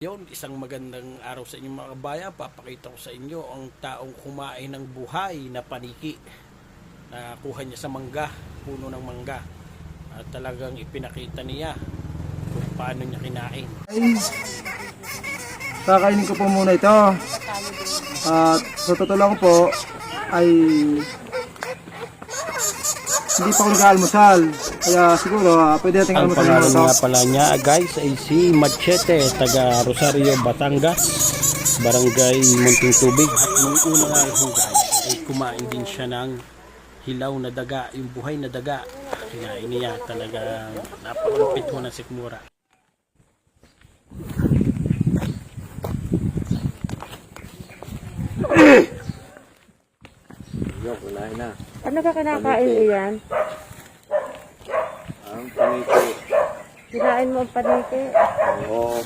Yon, isang magandang araw sa inyong mga kabayan. Papakita ko sa inyo ang taong kumain ng buhay na paniki. Nakuha niya sa mangga, puno ng mangga. At talagang ipinakita niya kung paano niya kinain. Kakainin ko po muna ito. At sa totoo lang po ay hindi pa ako nag-aalmusal. Kaya siguro pwede natin Ang almusal pangalan muna ito. nga pala niya guys ay si Machete, taga Rosario, Batangas, Barangay Munting Tubig. At nung una nga ho guys ay kumain din siya ng hilaw na daga, yung buhay na daga. Kinain niya, talaga napakalupit ho ng sikmura. Yok, wala na. Ano ka kinakain iyan? Ang paniki. Kinain mo ang paniki? Oo.